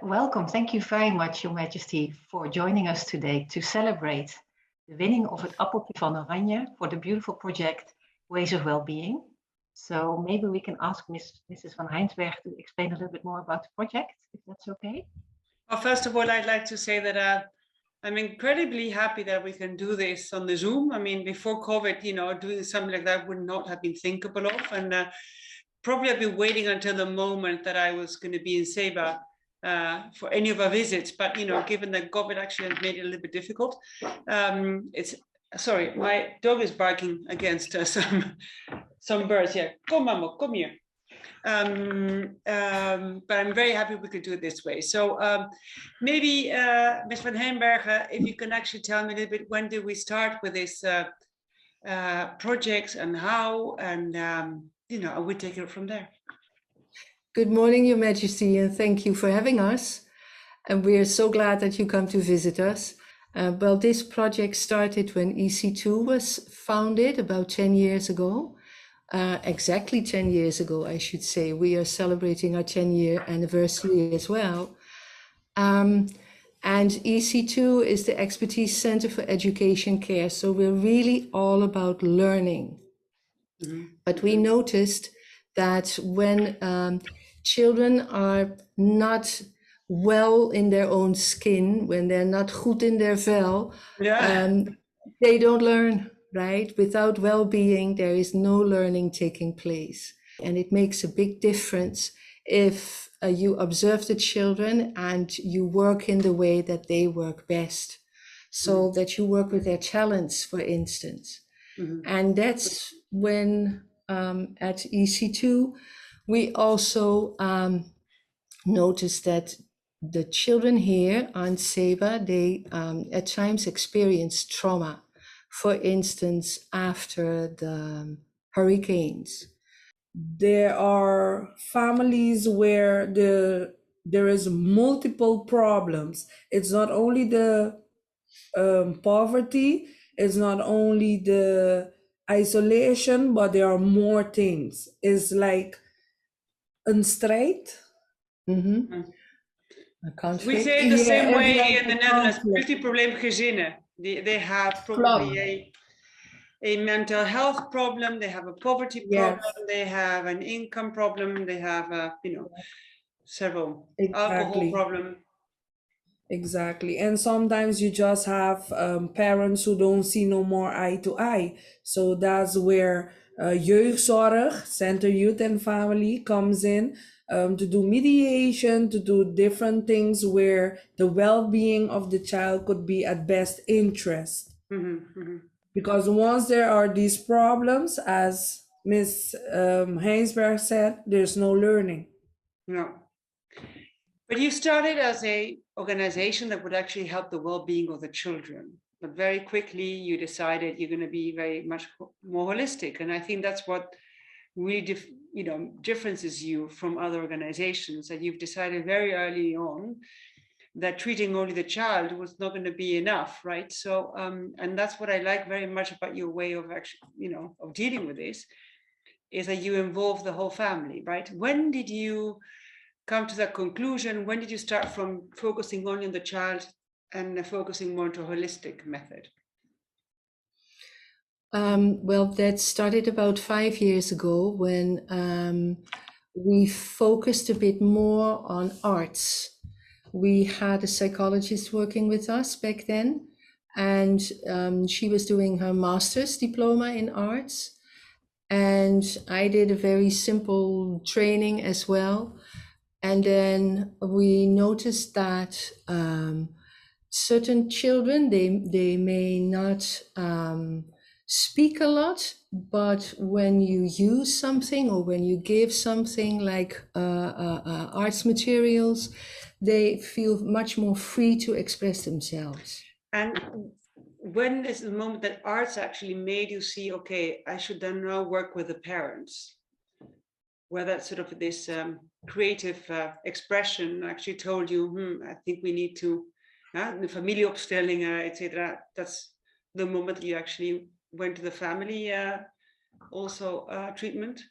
Welcome. Thank you very much, Your Majesty, for joining us today to celebrate the winning of het Appeltje van Oranje for the beautiful project Ways of Wellbeing. So maybe we can ask Mrs. van Heinsberg to explain a little bit more about the project, if that's okay. Well, first of all, I'd like to say that I'm incredibly happy that we can do this on the Zoom. I mean, before COVID, doing something like that would not have been thinkable of. And probably I've been waiting until the moment that I was going to be in Saba for any of our visits. But, given that COVID actually has made it a little bit difficult, sorry, my dog is barking against some birds. Yeah, come, Mambo, come here. But I'm very happy we could do it this way. So maybe Ms. van Heembergen, if you can actually tell me a little bit, when did we start with this project and how, and I would take it from there. Good morning, Your Majesty, and thank you for having us. And we're so glad that you come to visit us. Well, this project started when EC2 was founded about 10 years ago. Exactly 10 years ago, I should say. We are celebrating our 10-year anniversary as well. And EC2 is the Expertisecentrum for Education Care. So we're really all about learning. Mm-hmm. But we noticed that when children are not well in their own skin, when they're not goed in their vel, they don't learn. Right? Without well-being, there is no learning taking place. And it makes a big difference if you observe the children and you work in the way that they work best. So that you work with their talents, for instance. Mm-hmm. And that's when at EC2, we also noticed that the children here on Saba, they at times experience trauma. For instance, after the hurricanes. There are families where there is multiple problems. It's not only the poverty, it's not only the isolation, but there are more things. It's like een strijd. Mm-hmm. We say it the same way in the Netherlands, multi-probleem gezinnen. They have probably a mental health problem, they have a poverty problem, they have an income problem, they have several alcohol problem. Exactly. And sometimes you just have parents who don't see no more eye to eye. So that's where jeugdzorg, Center Youth and Family comes in. To do mediation, to do different things where the well-being of the child could be at best interest. Mm-hmm, mm-hmm. Because once there are these problems, as Ms. Heinsberg said, there's no learning. No. But you started as an organization that would actually help the well-being of the children. But very quickly you decided you're going to be very much more holistic. And I think that's what really differences you from other organizations, that you've decided very early on that treating only the child was not going to be enough, right? So and that's what I like very much about your way of actually of dealing with this, is that you involve the whole family, right? When did you come to that conclusion? When did you start from focusing only on the child and focusing more into a holistic method? Well, that started about 5 years ago when we focused a bit more on arts. We had a psychologist working with us back then, and she was doing her master's diploma in arts. And I did a very simple training as well. And then we noticed that certain children, they may not speak a lot, but when you use something or when you give something like arts materials, they feel much more free to express themselves. And when is the moment that arts actually made you see, okay, I should then now work with the parents? Where that sort of this creative expression actually told you, I think we need to, the familieopstellingen, etc. That's the moment you actually went to the family also treatment?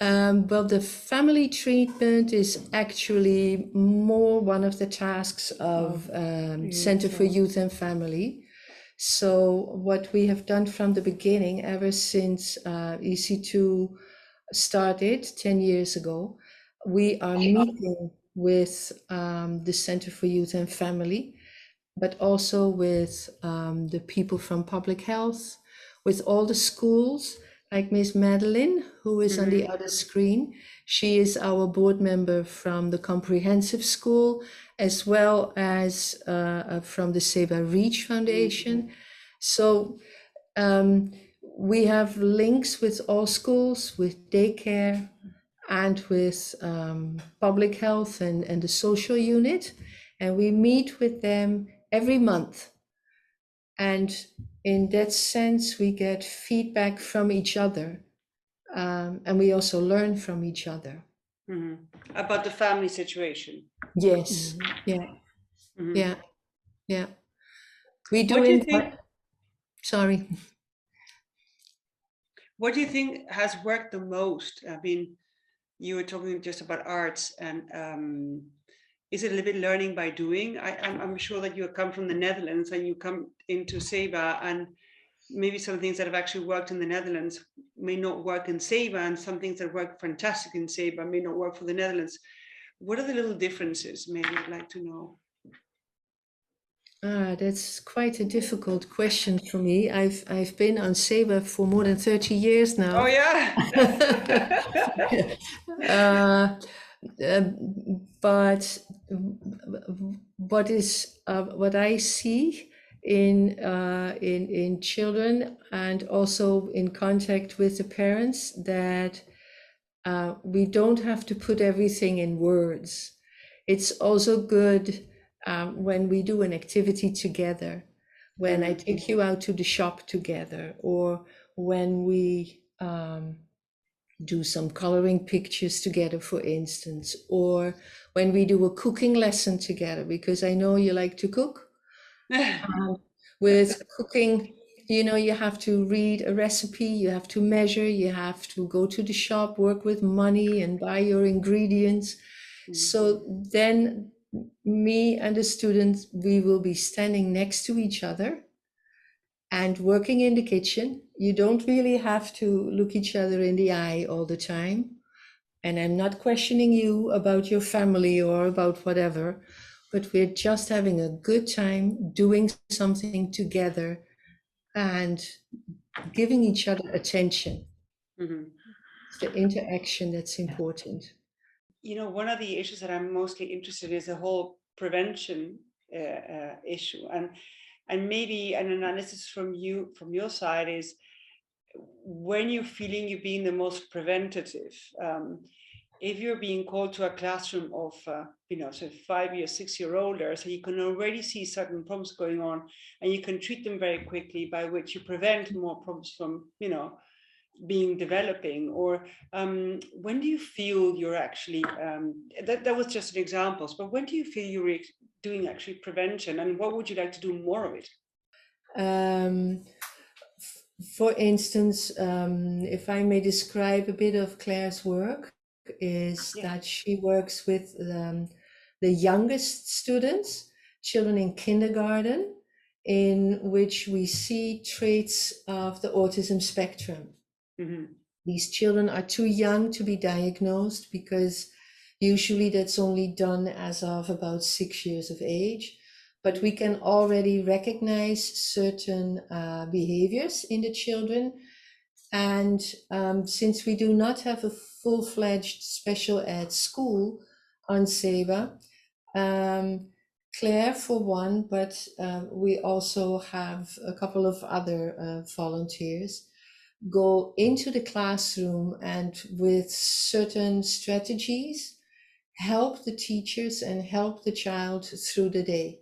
Well, the family treatment is actually more one of the tasks of Center for Youth and Family. So what we have done from the beginning, ever since EC2 started 10 years ago, we are meeting with the Center for Youth and Family, but also with the people from public health, with all the schools, like Miss Madeline, who is on the other screen. She is our board member from the Comprehensive School, as well as from the Saba Reach Foundation. So we have links with all schools, with daycare, and with public health and the social unit. And we meet with them every month. And in that sense, we get feedback from each other. And we also learn from each other. About the family situation. Yes, yeah, yeah. We do What do you think? Sorry. What do you think has worked the most? I mean, you were talking just about arts, and is it a little bit learning by doing? I'm sure that you come from the Netherlands and you come into Saba, and maybe some things that have actually worked in the Netherlands may not work in Saba, and some things that work fantastic in Saba may not work for the Netherlands. What are the little differences? Maybe I'd like to know. That's quite a difficult question for me. I've been on Saba for more than 30 years now. Oh yeah. But what I see in children, and also in contact with the parents, that we don't have to put everything in words. It's also good when we do an activity together, when I take you out to the shop together, or when we do some coloring pictures together, for instance, or when we do a cooking lesson together, because I know you like to cook. With cooking, you know, you have to read a recipe, you have to measure, you have to go to the shop, work with money and buy your ingredients. So then me and the students, we will be standing next to each other and working in the kitchen. You don't really have to look each other in the eye all the time. And I'm not questioning you about your family or about whatever, but we're just having a good time doing something together and giving each other attention. It's the interaction that's important. You know, one of the issues that I'm mostly interested in is the whole prevention issue, and maybe an analysis from your side is, when you're feeling you're being the most preventative, if you're being called to a classroom of so 5-year, 6-year-olders, so you can already see certain problems going on, and you can treat them very quickly, by which you prevent more problems from being developing. Or when do you feel you're actually that was just an example, but when do you feel you're doing actually prevention, and what would you like to do more of it? For instance, if I may describe a bit of Claire's work, is that she works with the youngest students, children in kindergarten, in which we see traits of the autism spectrum. These children are too young to be diagnosed, because usually that's only done as of about 6 years of age. But we can already recognize certain behaviors in the children. And since we do not have a full-fledged special ed school on Saba, Claire for one, but we also have a couple of other volunteers, go into the classroom and with certain strategies help the teachers and help the child through the day.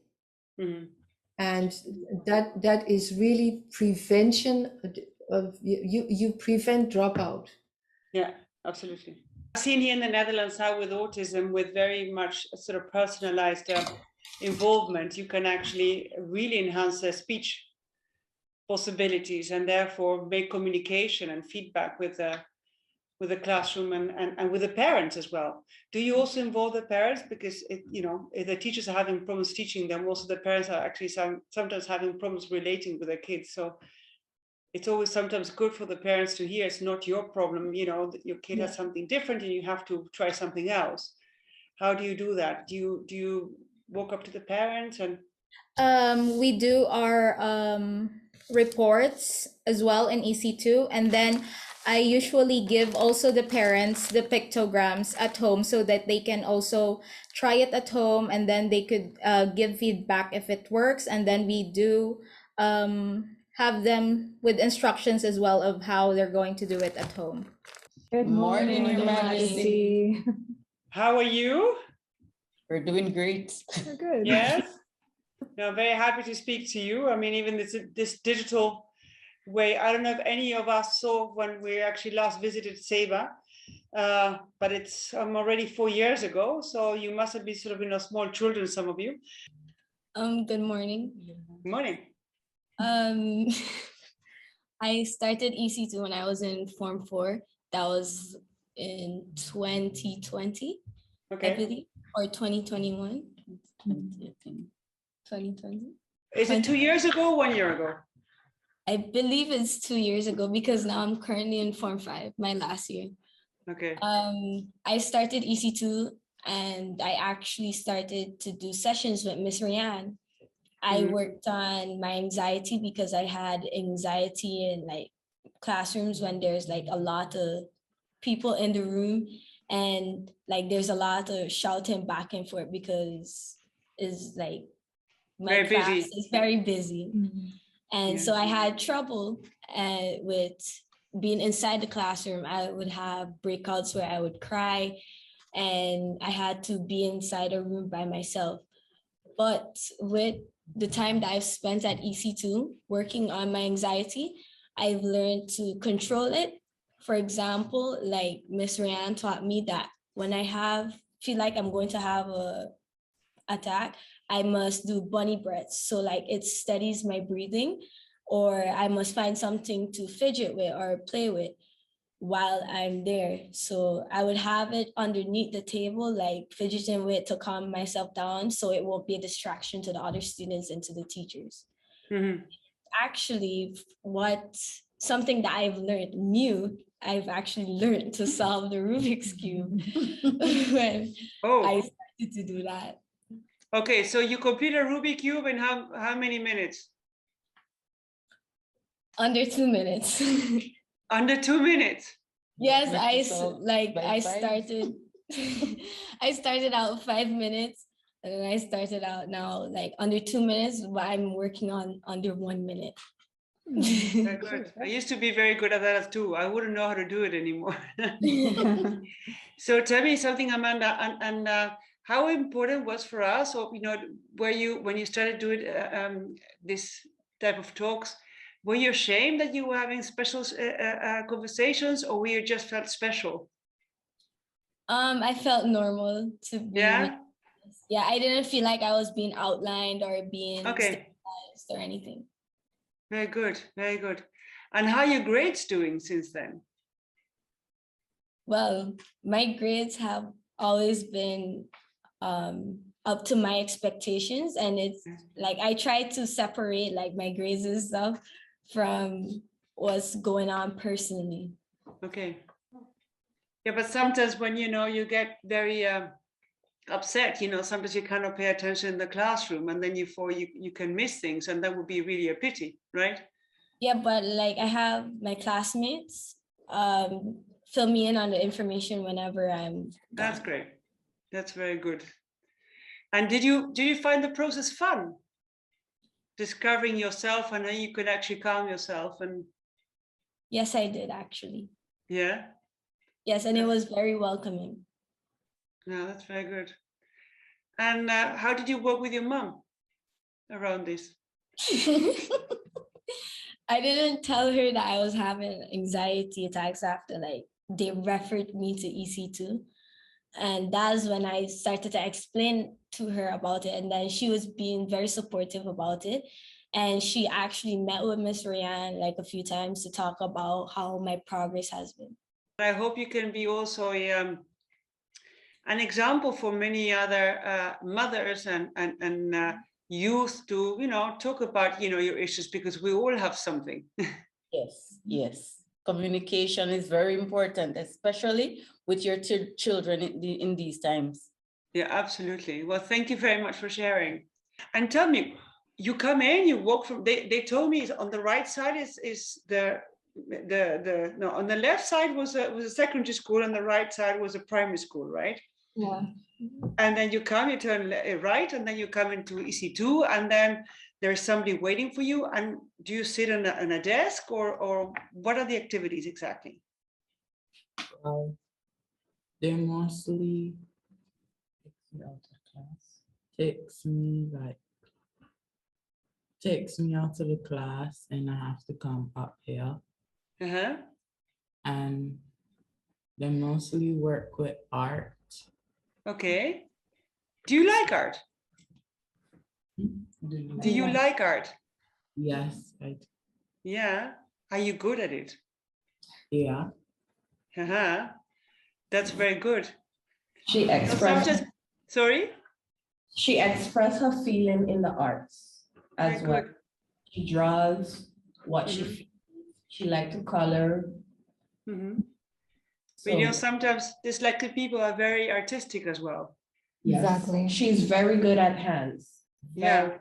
And that is really prevention of you prevent dropout. Yeah, absolutely. I've seen here in the Netherlands how with autism, with very much sort of personalized involvement, you can actually really enhance their speech possibilities, and therefore make communication and feedback with with the classroom and with the parents as well. Do you also involve the parents? Because if the teachers are having problems teaching them, also the parents are actually sometimes having problems relating with their kids. So it's always sometimes good for the parents to hear it's not your problem, that your kid has something different and you have to try something else. How do you do that? Do you walk up to the parents and? We do our reports as well in EC2, and then I usually give also the parents the pictograms at home so that they can also try it at home, and then they could give feedback if it works, and then we do have them with instructions as well of how they're going to do it at home. Good morning, Your Majesty. How are you? We're doing great. We're good. Yes. No, I'm very happy to speak to you. I mean, even this digital way, I don't know if any of us saw when we actually last visited Saba, but it's already 4 years ago. So you must have been sort of, small children, some of you. Good morning. Good morning. I started EC2 when I was in Form 4. That was in 2020, Okay. I believe, or 2021. 2020. Is it 2 years ago or 1 year ago? I believe it's 2 years ago because now I'm currently in Form 5, my last year. Okay. I started EC2 and I actually started to do sessions with Miss Rianne. I worked on my anxiety because I had anxiety in classrooms when there's a lot of people in the room and there's a lot of shouting back and forth because it's my Very class busy. is very busy. And so I had trouble with being inside the classroom. I would have breakouts where I would cry and I had to be inside a room by myself. But with the time that I've spent at EC2 working on my anxiety, I've learned to control it. For example, Miss Rianne taught me that when I feel like I'm going to have a attack, I must do bunny breaths. So it steadies my breathing, or I must find something to fidget with or play with while I'm there. So I would have it underneath the table, fidgeting with to calm myself down so it won't be a distraction to the other students and to the teachers. Actually, something that I've actually learned to solve the Rubik's Cube when I started to do that. Okay, so you complete a Rubik's Cube in how many minutes? Under 2 minutes. Under 2 minutes? Yes, I started I started out 5 minutes and then I started out now under 2 minutes, but I'm working on under 1 minute. Very good. I used to be very good at that too. I wouldn't know how to do it anymore. So tell me something, Amanda, and how important was for us, or when you started doing this type of talks, were you ashamed that you were having special conversations, or were you just felt special? I felt normal to be. Yeah. Yeah, I didn't feel like I was being outlined or being stigmatized or anything. Very good, very good. And how are your grades doing since then? Well, my grades have always been up to my expectations, and it's I try to separate my grades and stuff from what's going on personally. Okay. Yeah, but sometimes when you get very upset, sometimes you cannot pay attention in the classroom, and then you can miss things, and that would be really a pity, right? Yeah, but I have my classmates fill me in on the information whenever I'm done. That's great. That's very good. And did you find the process fun? Discovering yourself and how you could actually calm yourself? And yes, I did actually. Yeah. Yes, and it was very welcoming. No, that's very good. And how did you work with your mom around this? I didn't tell her that I was having anxiety attacks after they referred me to EC2. And that's when I started to explain to her about it. And then she was being very supportive about it. And she actually met with Miss Rianne a few times to talk about how my progress has been. I hope you can be also an example for many other mothers and youth to, talk about, your issues, because we all have something. Yes, yes. Communication is very important, especially with your children in these times. Yeah, absolutely. Well, thank you very much for sharing. And tell me, you come in, you walk from, they told me on the right side is no, on the left side was a secondary school, and the right side was a primary school, right? Yeah. And then you turn right, and then you come into EC2, and then there's somebody waiting for you. And do you sit on a desk, or what are the activities exactly? They mostly takes me out of the class, and I have to come up here. Uh-huh. And they mostly work with art. Okay. Do you like art? Do you like art? Yes, I do. Yeah. Are you good at it? Yeah. Uh-huh. That's very good. She expressed her feeling in the arts as Very well. good. She draws what she feels. She likes to color. Mm-hmm. But sometimes dyslexic people are very artistic as well. Yes. Exactly. She's very good at hands. Yeah.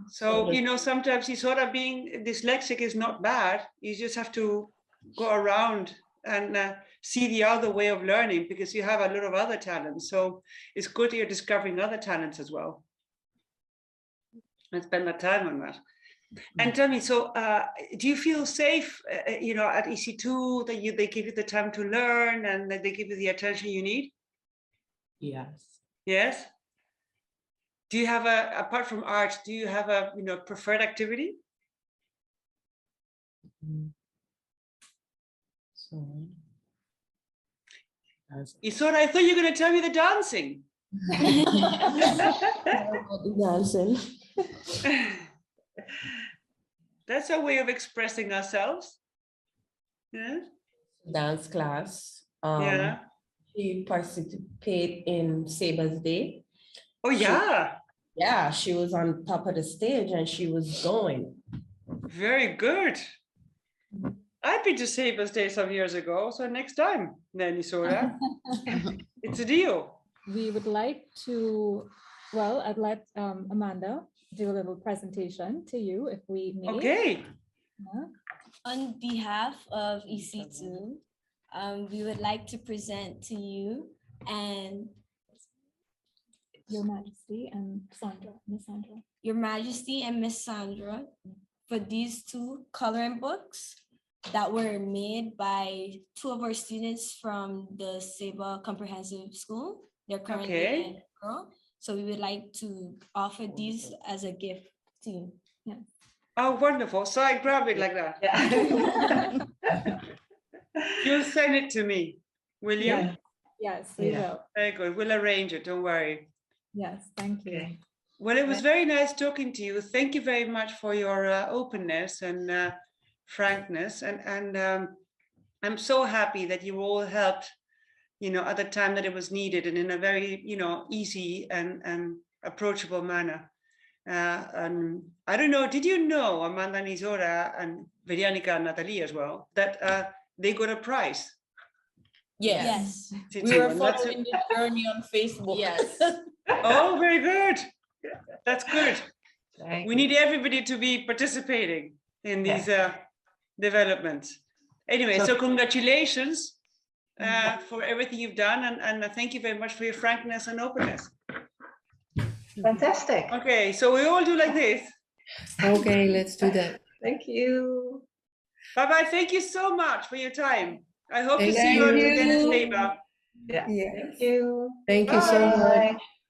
So, sometimes you sort of being dyslexic is not bad. You just have to go around and see the other way of learning, because you have a lot of other talents. So it's good you're discovering other talents as well. And spend that time on that. And tell me, so do you feel safe, at EC2, that they give you the time to learn and that they give you the attention you need? Yes. Yes. Do you have apart from art, do you have a preferred activity? I thought you were going to tell me the dancing. Dancing. That's a way of expressing ourselves. Yeah. Dance class. Yeah. She participated in Saba's Day. Oh yeah. She was on top of the stage and she was going. Very good. I've been to Saba's Day some years ago, so next time, Nanny Sora. It's a deal. We would like to, I'd let Amanda do a little presentation to you if we may. Okay. Yeah. On behalf of EC2, we would like to present to you and Your Majesty and Miss Sandra. Your Majesty and Miss Sandra for these two coloring books that were made by two of our students from the Saba Comprehensive School. They're currently in Girl. So we would like to offer these as a gift to you. Yeah. Oh, wonderful. So I grab it like that. Yeah. You'll send it to me, will you? Yeah. Yes, we will. Very good. We'll arrange it. Don't worry. Yes, thank you. Okay. Well, it was very nice talking to you. Thank you very much for your openness and frankness. And I'm so happy that you all helped, at the time that it was needed and in a very, easy and approachable manner. And I don't know, did you know, Amanda and Isora and Verianica and Natalie as well, that they got a prize? Yes. We were following the journey on Facebook. Yes. Oh, very good. That's good. We need everybody to be participating in these developments. Anyway, so congratulations for everything you've done, and thank you very much for your frankness and openness. Fantastic. Okay, so we all do like this. Okay, let's do that. Thank you. Bye-bye. Thank you so much for your time. I hope to see you again in Saba. Yeah. Thank you. Thank you so much.